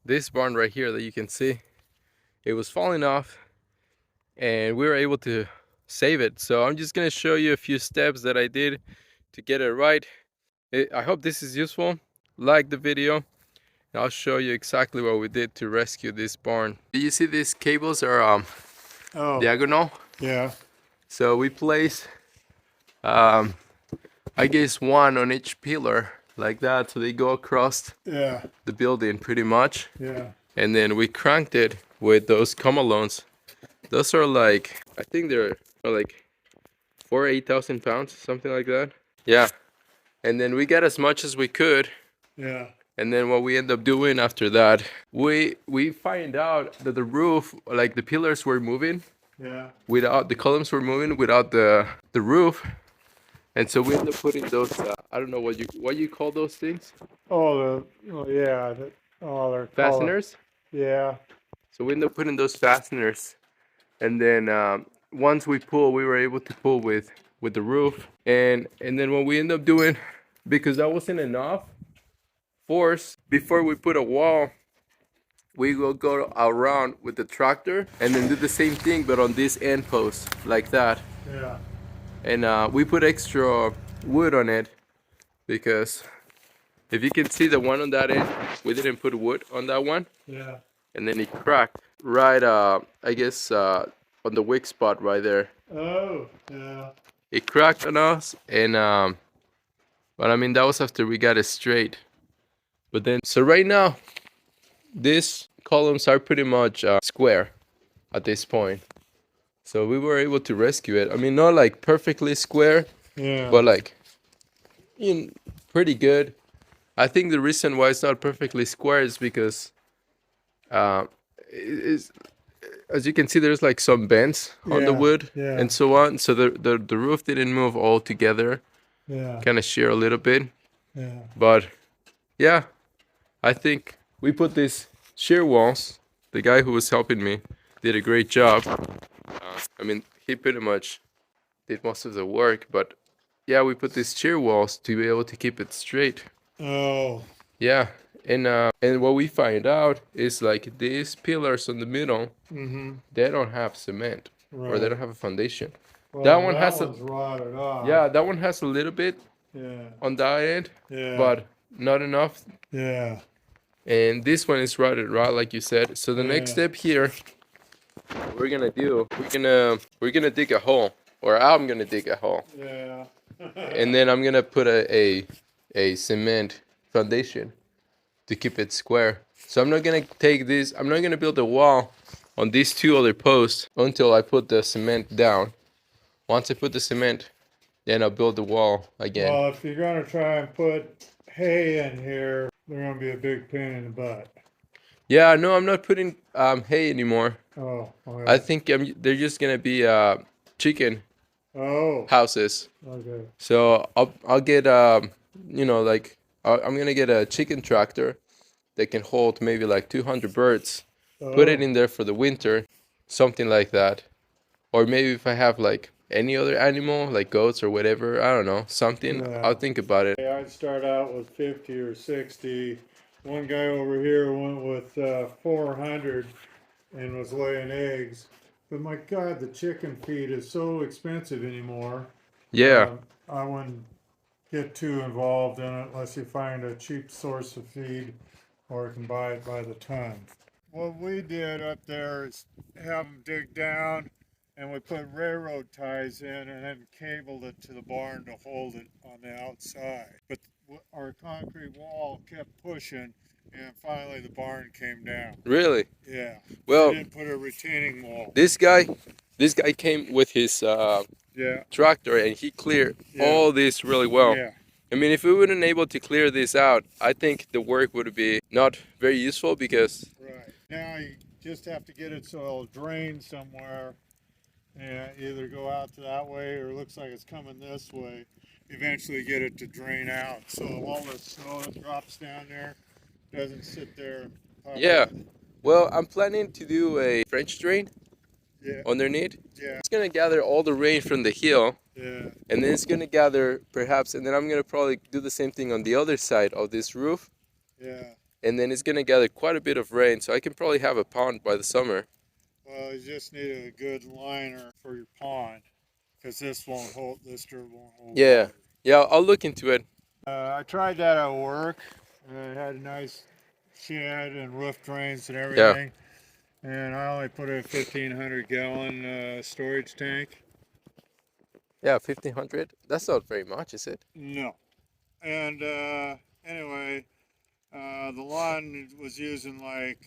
this barn right here that you can see, it was falling off and we were able to save it. So I'm just gonna show you a few steps that I did to get it right. I hope this is useful. Like the video and I'll show you exactly what we did to rescue this barn. Do you see these cables are diagonal? Yeah. So we place I guess one on each pillar like that, so they go across Yeah. the building pretty much. Yeah. And then we cranked it with those comalones. Those are like, I think they're like 8,000 pounds, something like that. Yeah. And then we got as much as we could. Yeah. And then what we end up doing after that, we find out that the roof, like the pillars were moving. Yeah. Without the columns were moving without the roof. And so we end up putting those I don't know what you call those things? Yeah. They're Fasteners. Yeah. So we end up putting those fasteners. And then once we pull, we were able to pull with the roof. And then what we end up doing, because that wasn't enough force, before we put a wall, we will go around with the tractor and then do the same thing, but on this end post, like that. Yeah. And we put extra wood on it because if you can see the one on that end, we didn't put wood on that one. Yeah. And then it cracked right, I guess, on the wick spot right there. Oh, yeah. It cracked on us, and but I mean that was after we got it straight. But then, so right now, these columns are pretty much square at this point. So we were able to rescue it. I mean, not like perfectly square, Yeah. but like, pretty good. I think the reason why it's not perfectly square is because, is, as you can see, there's like some bends on the wood and so on. So the roof didn't move all together. Yeah. Kind of shear a little bit. Yeah. But yeah, I think we put these shear walls. The guy who was helping me did a great job. I mean, he pretty much did most of the work, but yeah, we put these shear walls to be able to keep it straight. Oh. Yeah, and what we find out is like these pillars in the middle, they don't have cement or they don't have a foundation. Well, that one has one's rotted off. yeah, that one has a little bit Yeah. on that end, Yeah. but not enough. Yeah. And this one is rotted right, like you said. So the next step here, we're gonna dig a hole, or I'm gonna dig a hole. Yeah. And then I'm gonna put a cement foundation to keep it square. So I'm not gonna build a wall on these two other posts until I put the cement down. Once I put the cement, then I'll build the wall again. Well, if you're gonna try and put hay in here, they're gonna be a big pain in the butt. Yeah, no, I'm not putting hay anymore. Oh. I think they're just gonna be chicken houses. Okay. So I'll get like I'm gonna get a chicken tractor that can hold maybe like 200 birds. Put it in there for the winter, something like that. Or maybe if I have like any other animal, like goats or whatever, I don't know, something. Yeah. I'll think about it. I'd start out with 50 or 60. One guy over here went with 400 and was laying eggs. But my God, the chicken feed is so expensive anymore. Yeah. I wouldn't get too involved in it unless you find a cheap source of feed or you can buy it by the ton. What we did up there is have them dig down, and we put railroad ties in and then cabled it to the barn to hold it on the outside. But our concrete wall kept pushing, and finally the barn came down. Really? Yeah. Well, we didn't put a retaining wall. This guy came with his tractor and he cleared all this really well. Yeah. I mean, if we weren't able to clear this out, I think the work would be not very useful because... Right. Now you just have to get it so it'll drain somewhere and either go out to that way or it looks like it's coming this way. Eventually get it to drain out so all the snow that drops down there doesn't sit there. Yeah. Well, I'm planning to do a French drain underneath. Yeah. It's going to gather all the rain from the hill. Yeah. And then it's going to gather perhaps, and then I'm going to probably do the same thing on the other side of this roof. Yeah. and then it's gonna gather quite a bit of rain, so I can probably have a pond by the summer. Well, you just need a good liner for your pond, because this dirt won't hold Yeah, water. yeah, I'll look into it. I tried that at work. It had a nice shed and roof drains and Yeah, everything. And I only put a 1,500 gallon storage tank. yeah, 1,500. That's not very much, is it? No. And anyway, the lawn was using like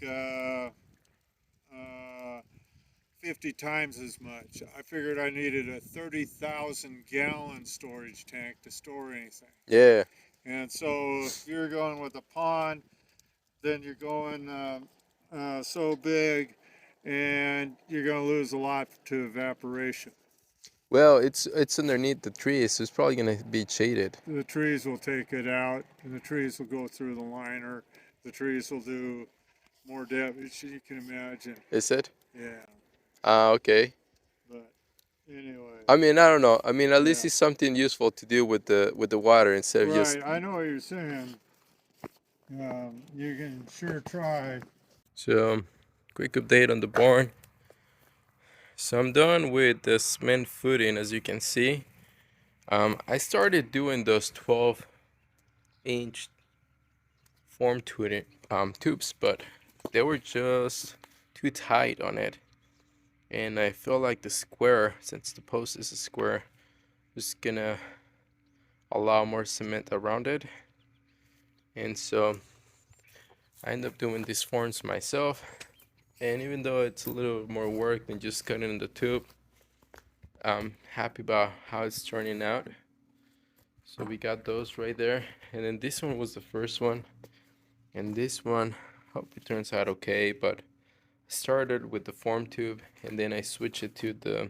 50 times as much. I figured I needed a 30,000 gallon storage tank to store anything. Yeah. And so if you're going with a pond, then you're going so big and you're going to lose a lot to evaporation. Well, it's underneath the trees, so it's probably gonna be shaded. The trees will take it out, and the trees will go through the liner. The trees will do more damage than you can imagine. Is it? Yeah, Ah, okay. but anyway, I mean, I don't know. I mean, at least yeah. it's something useful to do with the water instead of just. Right, I know what you're saying. You can sure try. So, quick update on the barn. So I'm done with the cement footing, as you can see. I started doing those 12-inch form tubes, but they were just too tight on it. And I feel like the square, since the post is a square, is gonna allow more cement around it. And so I end up doing these forms myself. And even though it's a little more work than just cutting the tube, I'm happy about how it's turning out. So we got those right there. And then this one was the first one. And this one, hope it turns out okay, but I started with the form tube and then I switched it to the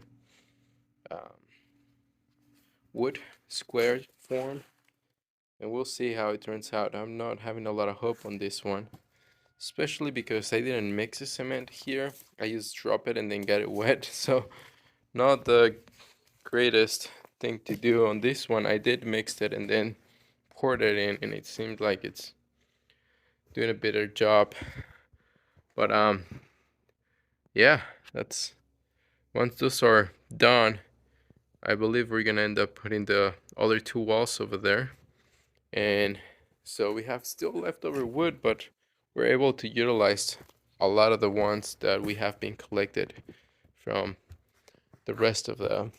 um, wood square form. And we'll see how it turns out. I'm not having a lot of hope on this one, especially because I didn't mix the cement here. I just drop it and then get it wet. So not the greatest thing to do on this one. I did mix it and then poured it in, and it seemed like it's doing a better job. But yeah, that's once those are done, I believe we're gonna end up putting the other two walls over there. And so we have still leftover wood, but we're able to utilize a lot of the ones that we have been collected from the rest of the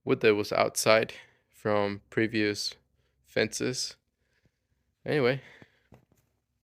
wood that was outside from previous fences. Anyway,